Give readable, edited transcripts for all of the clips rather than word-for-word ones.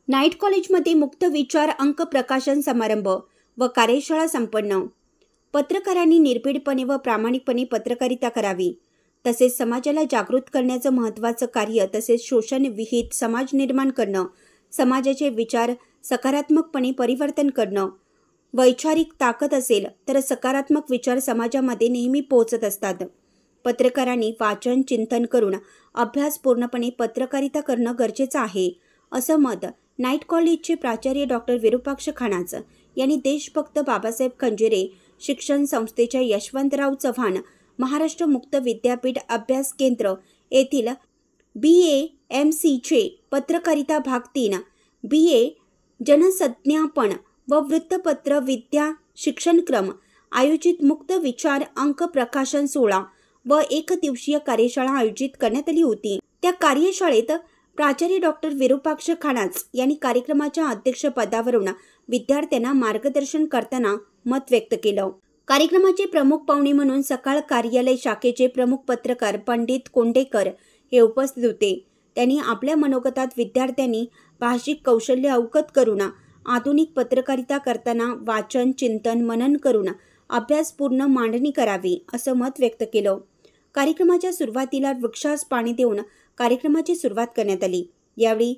Night कॉलेजमध्ये मुक्त विचार अंक प्रकाशन समारंभ व कार्यशाळा संपन्न। पत्रकारांनी निर्भीडपणे व प्रामाणिकपणे पत्रकारिता करावी, तसेच समाजाला जागृत करण्याचं महत्त्वाचं कार्य तसेच शोषण विहित समाज निर्माण करणं, समाजाचे विचार सकारात्मकपणे परिवर्तन करणं। वैचारिक ताकद असेल तर सकारात्मक विचार समाजामध्ये नेहमी पोहोचत असतात। पत्रकारांनी वाचन चिंतन करून अभ्यासपूर्णपणे पत्रकारिता करणं गरजेचं आहे, असं मत नाईट कॉलेजचे प्राचार्य डॉक्टर विरूपाक्ष खानाच यांनी देशभक्त बाबासाहेब खंजिरे शिक्षण संस्थेच्या यशवंतराव चव्हाण महाराष्ट्र मुक्त विद्यापीठ अभ्यास केंद्र येथील BA-MC पत्रकारिता भाग 3, BA जनसंज्ञापन व वृत्तपत्र विद्या शिक्षणक्रम आयोजित मुक्त विचार अंक प्रकाशन सोहळा व एकदिवसीय कार्यशाळा आयोजित करण्यात आली होती। त्या कार्यशाळेत प्राचार्य डॉक्टर विरूपाक्ष खानाच यांनी कार्यक्रमाच्या अध्यक्षपदावरून विद्यार्थ्यांना मार्गदर्शन करताना मत व्यक्त केलं। कार्यक्रमाचे प्रमुख पाहुणे म्हणून सकाळ कार्यालय शाखेचे प्रमुख पत्रकार पंडित कोंडेकर हे उपस्थित होते। त्यांनी आपल्या मनोगतात विद्यार्थ्यांनी भाषिक कौशल्य अवगत करून आधुनिक पत्रकारिता करताना वाचन चिंतन मनन करून अभ्यासपूर्ण मांडणी करावी, असं मत व्यक्त केलं। कार्यक्रमाच्या सुरुवातीला वृक्षास पाणी देऊन कार्यक्रमाची सुरुवात करण्यात आली। यावेळी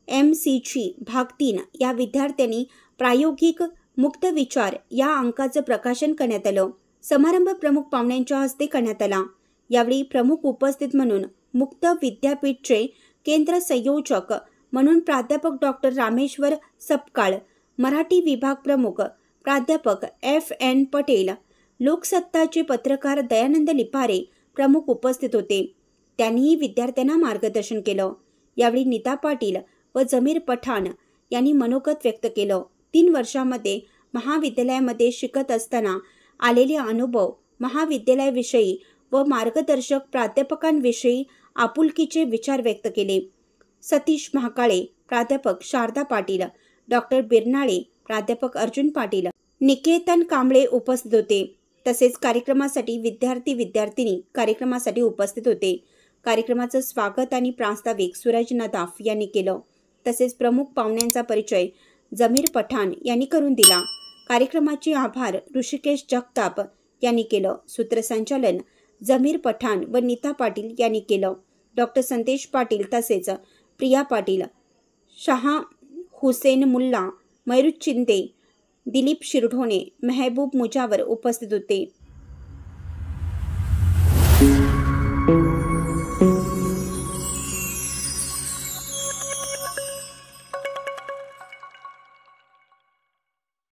MC भाग 3 या विद्यार्थ्यांनी प्रायोगिक मुक्त विचार या अंकाचं प्रकाशन करण्यात आलं। समारंभ प्रमुख पाहुण्यांच्या हस्ते करण्यात आला। यावेळी प्रमुख उपस्थित म्हणून मुक्त विद्यापीठचे केंद्र संयोजक म्हणून प्राध्यापक डॉक्टर रामेश्वर सपकाळ, मराठी विभाग प्रमुख प्राध्यापक FN पटेल, लोकसत्ताचे पत्रकार दयानंद लिपारे प्रमुख उपस्थित होते। त्यांनीही विद्यार्थ्यांना मार्गदर्शन केलं। यावेळी नीता पाटील व जमीर पठाण यांनी मनोगत व्यक्त केलं। 3 वर्षांमध्ये महाविद्यालयामध्ये शिकत असताना आलेले अनुभव, महाविद्यालयाविषयी व मार्गदर्शक प्राध्यापकांविषयी आपुलकीचे विचार व्यक्त केले। सतीश महाकाळे, प्राध्यापक शारदा पाटील, डॉक्टर बिरनाळे, प्राध्यापक अर्जुन पाटील, निकेतन कांबळे उपस्थित होते। तसेच कार्यक्रमासाठी विद्यार्थी-विद्यार्थिनी कार्यक्रमासाठी उपस्थित होते। कार्यक्रमाचं स्वागत आणि प्रास्ताविक सूरज नदाफ यांनी केलं। तसेच प्रमुख पाहुण्यांचा परिचय जमीर पठाण यांनी करून दिला। कार्यक्रमाचे आभार ऋषिकेश जगताप यांनी केलं। सूत्रसंचालन जमीर पठाण व नीता पाटील यांनी केलं। डॉक्टर संदेश पाटील तसेच प्रिया पाटील, शाह हुसेन मुल्ला, मयूर चिंदे, दिलीप शिरढोणे, मेहबूब मुजावर उपस्थित होते।